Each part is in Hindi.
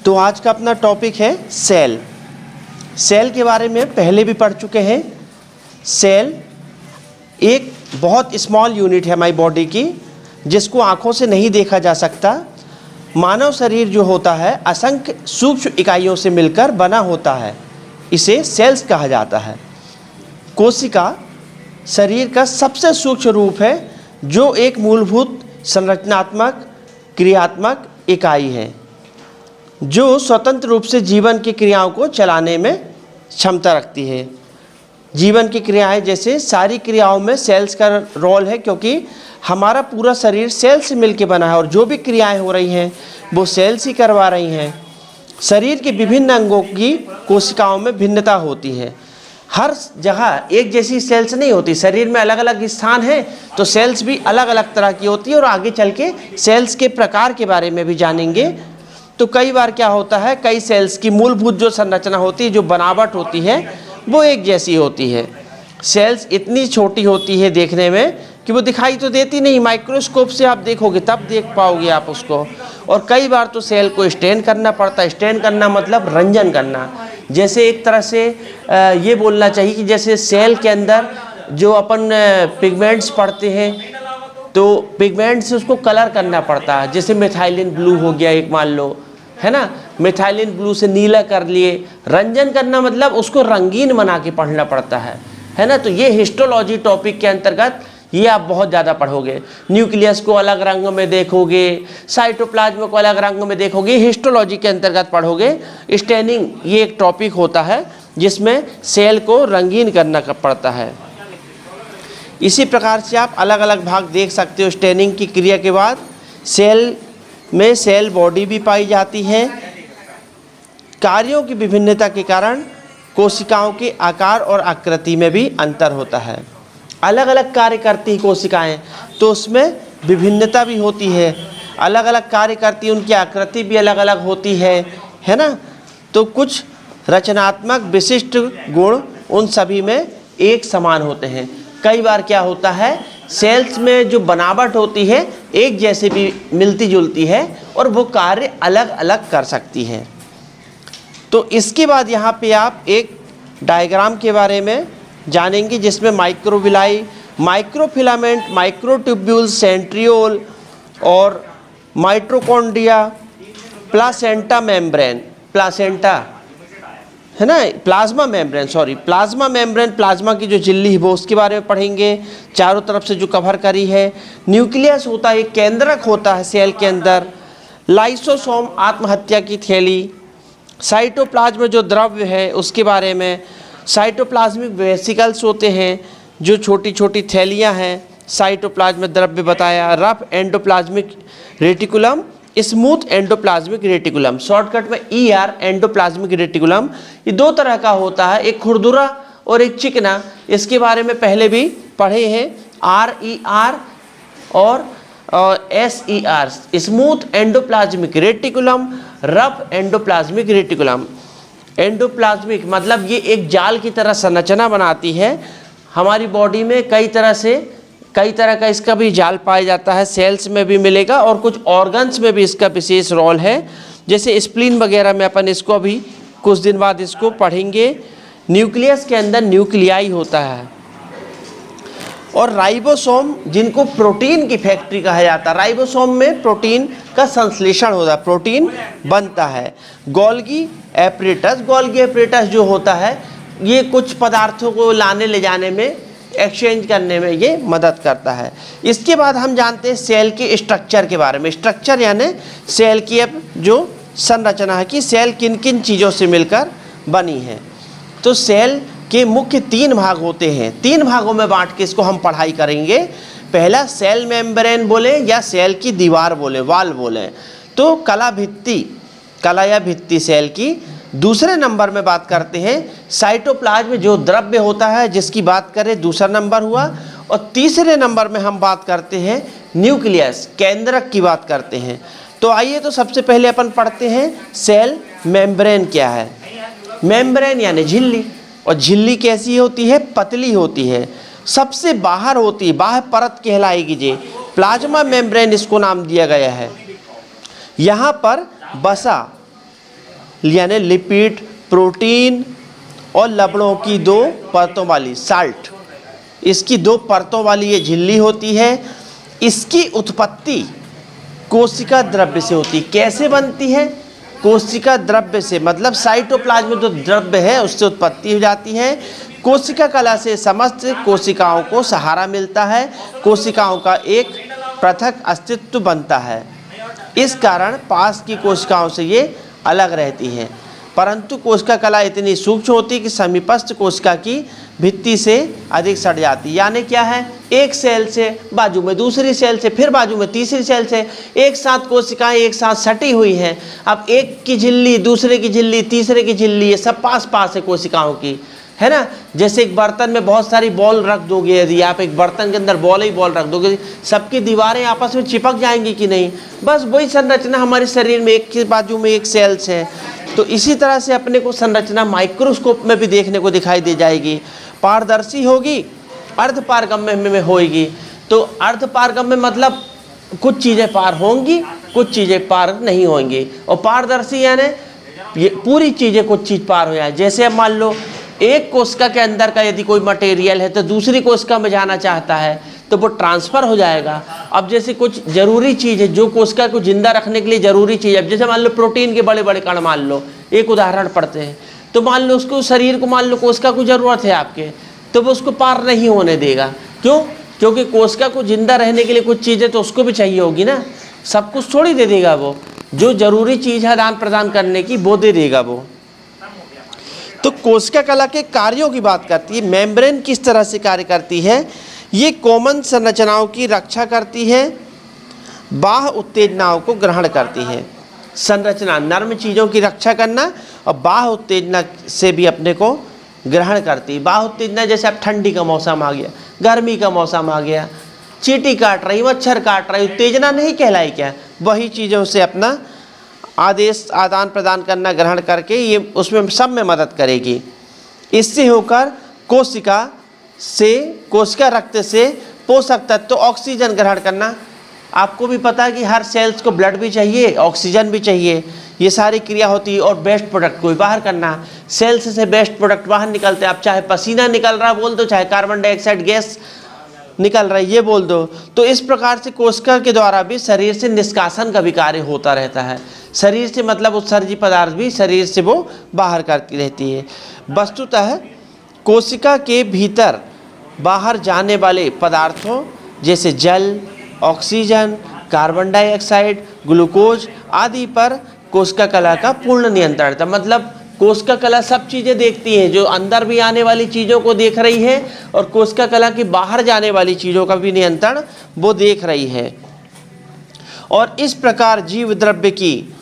तो आज का अपना टॉपिक है सेल। सेल के बारे में पहले भी पढ़ चुके हैं। सेल एक बहुत स्मॉल यूनिट है हमारी बॉडी की, जिसको आँखों से नहीं देखा जा सकता। मानव शरीर जो होता है असंख्य सूक्ष्म इकाइयों से मिलकर बना होता है, इसे सेल्स कहा जाता है। कोशिका शरीर का सबसे सूक्ष्म रूप है, जो एक मूलभूत संरचनात्मक क्रियात्मक इकाई है जो स्वतंत्र रूप से जीवन की क्रियाओं को चलाने में क्षमता रखती है। जीवन की क्रियाएं जैसे सारी क्रियाओं में सेल्स का रोल है, क्योंकि हमारा पूरा शरीर सेल से मिलकर बना है और जो भी क्रियाएं हो रही हैं वो सेल्स ही करवा रही हैं। शरीर के विभिन्न अंगों की कोशिकाओं में भिन्नता होती है। हर जगह एक जैसी सेल्स नहीं होती, शरीर में अलग अलग स्थान है तो सेल्स भी अलग अलग तरह की होती है। और आगे चल के सेल्स के प्रकार के बारे में भी जानेंगे। तो कई बार क्या होता है, कई सेल्स की मूलभूत जो संरचना होती है, जो बनावट होती है, वो एक जैसी होती है। सेल्स इतनी छोटी होती है देखने में कि वो दिखाई तो देती नहीं, माइक्रोस्कोप से आप देखोगे तब देख पाओगे आप उसको। और कई बार तो सेल को स्टेन करना पड़ता है। स्टेन करना मतलब रंजन करना। जैसे एक तरह से ये बोलना चाहिए कि जैसे सेल के अंदर जो अपन पिगमेंट्स पढ़ते हैं, तो पिगमेंट से उसको कलर करना पड़ता है। जैसे मिथाइलिन ब्लू हो गया एक, मान लो, है ना, मिथाइलिन ब्लू से नीला कर लिए। रंजन करना मतलब उसको रंगीन बना के पढ़ना पड़ता है ना। तो ये हिस्टोलॉजी टॉपिक के अंतर्गत ये आप बहुत ज़्यादा पढ़ोगे। न्यूक्लियस को अलग रंग में देखोगे, साइटोप्लाज्म को अलग रंग में देखोगे, हिस्टोलॉजी के अंतर्गत पढ़ोगे। स्टेनिंग ये एक टॉपिक होता है जिसमें सेल को रंगीन करना पड़ता है। इसी प्रकार से आप अलग अलग भाग देख सकते हो। स्टेनिंग की क्रिया के बाद सेल में सेल बॉडी भी पाई जाती है। कार्यों की विभिन्नता के कारण कोशिकाओं के आकार और आकृति में भी अंतर होता है। अलग अलग कार्य करती कोशिकाएं, तो उसमें विभिन्नता भी होती है। अलग अलग कार्य करती, उनकी आकृति भी अलग अलग होती है ना। तो कुछ रचनात्मक विशिष्ट गुण उन सभी में एक समान होते हैं। कई बार क्या होता है, सेल्स में जो बनावट होती है एक जैसे भी मिलती जुलती है और वो कार्य अलग अलग कर सकती है। तो इसके बाद यहाँ पे आप एक डायग्राम के बारे में जानेंगे, जिसमें माइक्रोविलाई, माइक्रोफिलामेंट, माइक्रोट्यूब्यूल, सेंट्रियोल और माइटोकॉन्ड्रिया, प्लासेंटा मेम्ब्रेन, प्लासेंटा है ना, plasma membrane, plasma membrane, plasma की जो झिल्ली है वो उसके बारे में पढ़ेंगे, चारों तरफ से जो कवर करी है। न्यूक्लियस होता है, एक केंद्रक होता है सेल के अंदर। लाइसोसोम, आत्महत्या की थैली। साइटोप्लाज्म जो द्रव्य है उसके बारे में। साइटोप्लाज्मिक वेसिकल्स होते हैं, जो छोटी छोटी थैलियाँ हैं। साइटोप्लाज्म द्रव्य बताया। Rough endoplasmic reticulum, smooth endoplasmic reticulum, shortcut में ER, एंडोप्लाज्मिक रेटिकुलम। ये दो तरह का होता है, एक खुरदुरा और एक चिकना। इसके बारे में पहले भी पढ़े हैं, RER और SER, smooth endoplasmic reticulum, rough endoplasmic reticulum. Endoplasmic मतलब ये एक जाल की तरह संरचना बनाती है। हमारी बॉडी में कई तरह का इसका भी जाल पाया जाता है। सेल्स में भी मिलेगा और कुछ ऑर्गन्स में भी इसका विशेष रोल है। जैसे स्प्लीन वगैरह में अपन इसको अभी कुछ दिन बाद इसको पढ़ेंगे। न्यूक्लियस के अंदर न्यूक्लियाई होता है। और राइबोसोम, जिनको प्रोटीन की फैक्ट्री कहा जाता है। राइबोसोम में प्रोटीन का संश्लेषण होता है, प्रोटीन बनता है। गोल्गी एपरेटस, गोल्गी एपरेटस जो होता है ये कुछ पदार्थों को लाने ले जाने में, एक्सचेंज करने में ये मदद करता है। इसके बाद हम जानते हैं सेल के स्ट्रक्चर के बारे में। स्ट्रक्चर यानी सेल की अब जो संरचना है कि सेल किन किन चीज़ों से मिलकर बनी है। तो सेल के मुख्य 3 भाग होते हैं। 3 भागों में बांट के इसको हम पढ़ाई करेंगे। पहला सेल मेम्ब्रेन बोले या सेल की दीवार बोले, वाल बोले, तो कला या भित्ति सेल की। दूसरे नंबर में बात करते हैं साइटोप्लाज्म, जो द्रव्य होता है जिसकी बात करें, दूसरा नंबर हुआ। और तीसरे नंबर में हम बात करते हैं न्यूक्लियस, केंद्रक की बात करते हैं। तो आइए तो सबसे पहले अपन पढ़ते हैं सेल मेम्ब्रेन क्या है। मेम्ब्रेन यानी झिल्ली। और झिल्ली कैसी होती है, पतली होती है, सबसे बाहर होती है, बाह्य परत कहलाएगी जी। प्लाज्मा मेम्ब्रेन इसको नाम दिया गया है। यहाँ पर वसा यानी लिपिड, प्रोटीन और लवणों की 2 परतों वाली साल्ट, इसकी 2 परतों वाली ये झिल्ली होती है। इसकी उत्पत्ति कोशिका द्रव्य से होती है। कैसे बनती है? कोशिका द्रव्य से, मतलब साइटोप्लाज्म में जो द्रव्य है उससे उत्पत्ति हो जाती है। कोशिका कला से समस्त कोशिकाओं को सहारा मिलता है, कोशिकाओं का एक पृथक अस्तित्व बनता है। इस कारण पास की कोशिकाओं से ये अलग रहती हैं। परंतु कोशिका कला इतनी सूक्ष्म होती है कि समीपस्थ कोशिका की भित्ति से अधिक सट जाती है। यानी क्या है? एक सेल से बाजू में दूसरी सेल से, फिर बाजू में तीसरी सेल से एक साथ कोशिकाएं एक साथ सटी हुई हैं। अब एक की झिल्ली, दूसरे की झिल्ली, तीसरे की झिल्ली, ये सब पास पास है कोशिकाओं की, है ना। जैसे एक बर्तन में बहुत सारी बॉल रख दोगे, यदि आप एक बर्तन के अंदर बॉल ही बॉल रख दोगे, सबकी दीवारें आपस में चिपक जाएंगी कि नहीं? बस वही संरचना हमारे शरीर में, एक की बाजू में एक सेल्स है। तो इसी तरह से अपने को संरचना माइक्रोस्कोप में भी देखने को दिखाई दे जाएगी। पारदर्शी होगी, अर्धपारगम्य में होगी। तो अर्धपारगम्य मतलब कुछ चीज़ें पार होंगी, कुछ चीज़ें पार नहीं होंगी। और पारदर्शी यानी ये पूरी चीज़ें, कुछ चीज़ पार हो जाए। जैसे अब मान लो एक कोशिका के अंदर का यदि कोई मटेरियल है तो दूसरी कोशिका में जाना चाहता है तो वो ट्रांसफ़र हो जाएगा। अब जैसे कुछ ज़रूरी चीज़ है जो कोशिका को जिंदा रखने के लिए ज़रूरी चीज़ है, जैसे मान लो प्रोटीन के बड़े बड़े कण, मान लो एक उदाहरण पढ़ते हैं, तो मान लो उसको शरीर को, मान लो कोशिका को ज़रूरत है आपके, तो वो उसको पार नहीं होने देगा। क्यों? क्योंकि कोशिका को जिंदा रहने के लिए कुछ चीज़ें तो उसको भी चाहिए होगी ना। सब कुछ थोड़ी दे देगा वो, जो ज़रूरी चीज़ है आदान प्रदान करने की वो दे देगा वो। तो कोशिका कला के कार्यों की बात करती है। मेम्ब्रेन किस तरह से कार्य करती है? ये कॉमन संरचनाओं की रक्षा करती है, बाह्य उत्तेजनाओं को ग्रहण करती है। संरचना, नर्म चीज़ों की रक्षा करना, और बाह्य उत्तेजना से भी अपने को ग्रहण करती है। बाह्य उत्तेजना जैसे अब ठंडी का मौसम आ गया, गर्मी का मौसम आ गया, चींटी काट रही, मच्छर काट रही, उत्तेजना नहीं कहलाई क्या? वही चीज़ों से अपना आदेश आदान प्रदान करना, ग्रहण करके ये उसमें सब में मदद करेगी। इससे होकर कोशिका रक्त से पोषक तत्व ऑक्सीजन ग्रहण करना। आपको भी पता है कि हर सेल्स को ब्लड भी चाहिए, ऑक्सीजन भी चाहिए, ये सारी क्रिया होती है। और वेस्ट प्रोडक्ट को भी बाहर करना, सेल्स से वेस्ट प्रोडक्ट बाहर निकलते हैं। आप चाहे पसीना निकल रहा बोल दो, चाहे कार्बन डाइऑक्साइड गैस निकल रहा है ये बोल दो। तो इस प्रकार से कोशिका के द्वारा भी शरीर से निष्कासन का भी कार्य होता रहता है। शरीर से मतलब उत्सर्जी पदार्थ भी शरीर से वो बाहर करती रहती है। वस्तुतः कोशिका के भीतर बाहर जाने वाले पदार्थों जैसे जल, ऑक्सीजन, कार्बन डाइऑक्साइड, ग्लूकोज आदि पर कोशिका कला का पूर्ण नियंत्रण था। मतलब कोशिका कला सब चीज़ें देखती है, जो अंदर भी आने वाली चीज़ों को देख रही है और कोशिका कला की बाहर जाने वाली चीज़ों का भी नियंत्रण वो देख रही है। और इस प्रकार जीव द्रव्य की,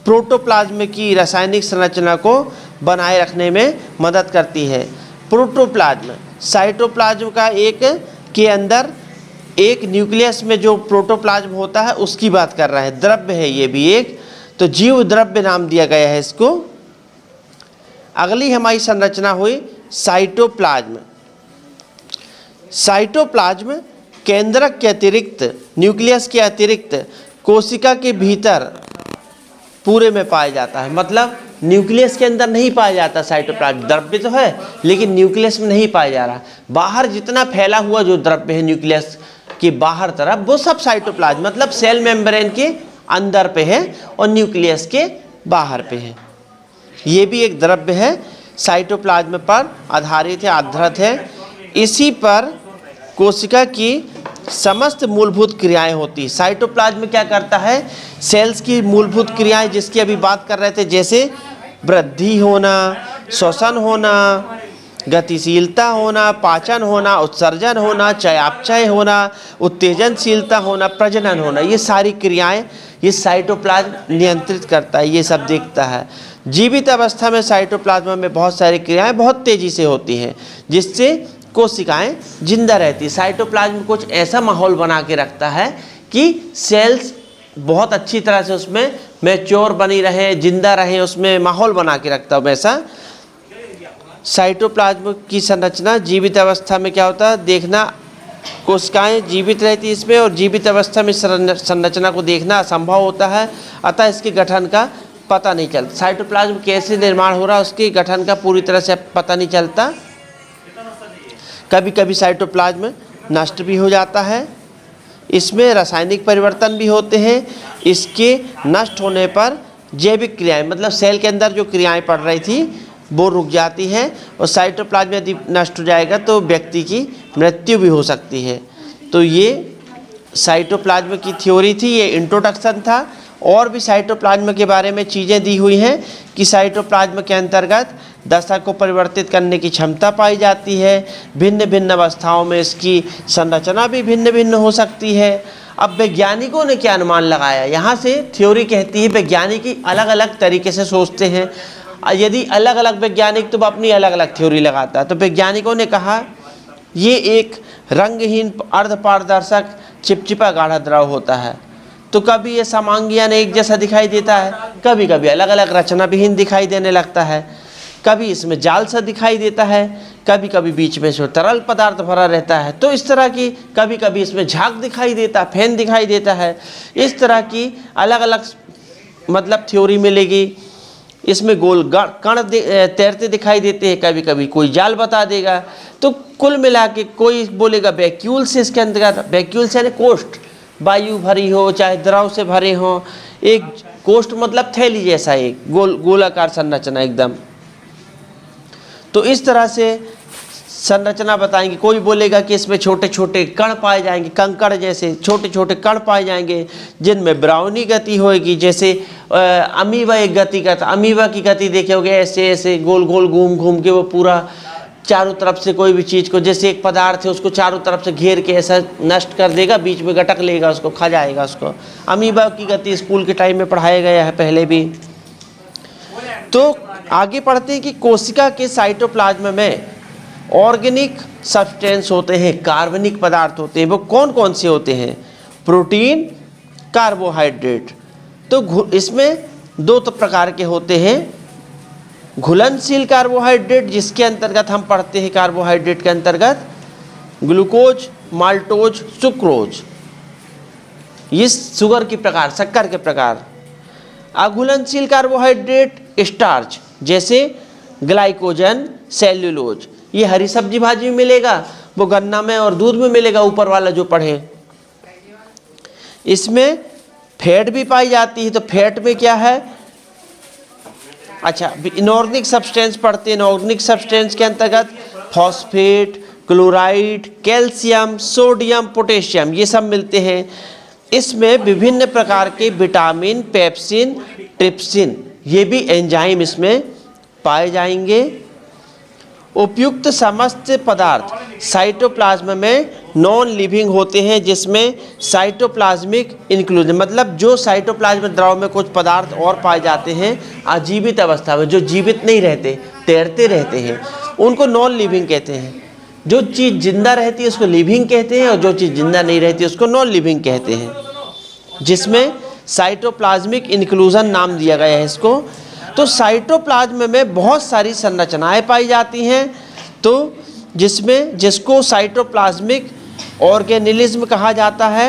प्रोटोप्लाज्म की रासायनिक संरचना को बनाए रखने में मदद करती है। प्रोटोप्लाज्म साइटोप्लाज्म का एक के अंदर एक न्यूक्लियस में जो प्रोटोप्लाज्म होता है उसकी बात कर रहा है। द्रव्य है ये भी एक, तो जीव द्रव्य नाम दिया गया है इसको। अगली हमारी संरचना हुई साइटोप्लाज्म। साइटोप्लाज्म केंद्रक के अतिरिक्त, न्यूक्लियस के अतिरिक्त कोशिका के भीतर पूरे में पाया जाता है। मतलब न्यूक्लियस के अंदर नहीं पाया जाता साइटोप्लाज्म। द्रव्य तो है लेकिन न्यूक्लियस में नहीं पाया जा रहा। बाहर जितना फैला हुआ जो द्रव्य है न्यूक्लियस के बाहर तरफ, वो सब साइटोप्लाज्म, मतलब सेल मेम्ब्रेन के अंदर पे है और न्यूक्लियस के बाहर पे है। ये भी एक द्रव्य है, साइटोप्लाज्म पर आधारित है, आधारित है। इसी पर कोशिका की समस्त मूलभूत क्रियाएं होती है। साइटोप्लाज्म क्या करता है? सेल्स की मूलभूत क्रियाएं जिसकी अभी बात कर रहे थे, जैसे वृद्धि होना, श्वसन होना, गतिशीलता होना, पाचन होना, उत्सर्जन होना, चयापचय होना, उत्तेजनशीलता होना, प्रजनन होना, ये सारी क्रियाएं ये साइटोप्लाज्म नियंत्रित करता है, ये सब देखता है। जीवित अवस्था में साइटोप्लाज्म में बहुत सारी क्रियाएं बहुत तेज़ी से होती हैं जिससे कोशिकाएं जिंदा रहती है। साइटोप्लाज्म कुछ ऐसा माहौल बना के रखता है कि सेल्स बहुत अच्छी तरह से उसमें मैच्योर बनी रहे, जिंदा रहे, उसमें माहौल बना के रखता है वैसा। साइटोप्लाज्म की संरचना जीवित अवस्था में क्या होता है देखना, कोशिकाएं जीवित रहती है इसमें, और जीवित अवस्था में संरचना को देखना असंभव होता है। अतः इसके गठन का पता नहीं चलता। साइटोप्लाज्म कैसे निर्माण हो रहा है उसके गठन का पूरी तरह से पता नहीं चलता। कभी कभी साइटोप्लाज्म नष्ट भी हो जाता है। इसमें रासायनिक परिवर्तन भी होते हैं। इसके नष्ट होने पर जैविक क्रियाएं, मतलब सेल के अंदर जो क्रियाएं पड़ रही थी वो रुक जाती हैं, और साइटोप्लाज्म यदि नष्ट हो जाएगा तो व्यक्ति की मृत्यु भी हो सकती है। तो ये साइटोप्लाज्म की थ्योरी थी, ये इंट्रोडक्शन था। और भी साइटोप्लाज्म के बारे में चीज़ें दी हुई हैं कि साइटोप्लाज्म के अंतर्गत दशा को परिवर्तित करने की क्षमता पाई जाती है। भिन्न भिन्न अवस्थाओं में इसकी संरचना भी भिन्न भिन्न हो सकती है। अब वैज्ञानिकों ने क्या अनुमान लगाया, यहाँ से थ्योरी कहती है वैज्ञानिक अलग अलग तरीके से सोचते हैं। यदि अलग अलग वैज्ञानिक तो अपनी अलग अलग थ्योरी लगाता है, तो वैज्ञानिकों ने कहा ये एक रंगहीन अर्धपारदर्शक चिपचिपा गाढ़ा द्रव होता है। तो कभी ये समांगियान एक जैसा दिखाई देता है, कभी कभी अलग अलग रचना विहीन दिखाई देने लगता है, कभी इसमें जाल सा दिखाई देता है, कभी कभी बीच में से तरल पदार्थ भरा रहता है। तो इस तरह की, कभी कभी इसमें झाग दिखाई देता है, फैन दिखाई देता है। इस तरह की अलग अलग मतलब थ्योरी मिलेगी। इसमें गोल कण तैरते दिखाई देते हैं, कभी कभी कोई जाल बता देगा। तो कुल मिला के कोई बोलेगा वैक्यूल से इसके अंतर्गत, वैक्यूल से यानी कोष्ठ, वायु भरी हो चाहे द्रव से भरे हो, एक कोष्ठ मतलब थैली जैसा एक गोलाकार संरचना एकदम। तो इस तरह से संरचना बताएंगे। कोई बोलेगा कि इसमें छोटे छोटे कण पाए जाएंगे, कंकड़ जैसे छोटे छोटे कण पाए जाएंगे जिनमें ब्राउनी गति होएगी। जैसे अमीबा एक गति करता, अमीबा की गति देखे होगे, ऐसे ऐसे गोल गोल घूम घूम के वो पूरा चारों तरफ से कोई भी चीज़ को, जैसे एक पदार्थ है उसको चारों तरफ से घेर के ऐसा नष्ट कर देगा, बीच में गटक लेगा, उसको खा जाएगा उसको। अमीबा की गति स्कूल के टाइम में पढ़ाया गया है पहले भी। तो आगे पढ़ते हैं कि कोशिका के साइटोप्लाज्म में ऑर्गेनिक सब्सटेंस होते हैं, कार्बनिक पदार्थ होते हैं। वो कौन कौन से होते हैं? Protein, carbohydrate. तो इसमें दो प्रकार के होते हैं। घुलनशील कार्बोहाइड्रेट, जिसके अंतर्गत हम पढ़ते हैं कार्बोहाइड्रेट के अंतर्गत ग्लूकोज, माल्टोज, सुक्रोज, ये शुगर की प्रकार, शक्कर के प्रकार। अघुलनशील कार्बोहाइड्रेट स्टार्च, जैसे ग्लाइकोजन, सेल्यूलोज, ये हरी सब्जी भाजी में मिलेगा, वो गन्ना में और दूध में मिलेगा, ऊपर वाला जो पढ़े। इसमें फैट भी पाई जाती है। तो फैट में क्या है? अच्छा, इनऑर्गेनिक सब्सटेंस पढ़ते हैं। इनऑर्गेनिक सब्सटेंस के अंतर्गत phosphate, chloride, calcium, sodium, potassium, ये सब मिलते हैं। इसमें विभिन्न प्रकार के विटामिन, पेप्सिन, ट्रिप्सिन, ये भी एंजाइम इसमें पाए जाएंगे। उपयुक्त समस्त पदार्थ साइटोप्लाज्म में नॉन लिविंग होते हैं, जिसमें साइटोप्लाज्मिक इंक्लूजन, मतलब जो साइटोप्लाज्म द्रव में कुछ पदार्थ और पाए जाते हैं अजीवित अवस्था में, जो जीवित नहीं रहते, तैरते रहते हैं, उनको नॉन लिविंग कहते हैं। जो चीज़ जिंदा रहती है उसको लिविंग कहते हैं, और जो चीज़ जिंदा नहीं रहती उसको नॉन लिविंग कहते हैं, जिसमें साइटोप्लाज्मिक इंक्लूजन नाम दिया गया है इसको। तो साइटोप्लाज्म में बहुत सारी संरचनाएं पाई जाती हैं, तो जिसको साइटोप्लाज्मिक ऑर्गेनिज्म कहा जाता है।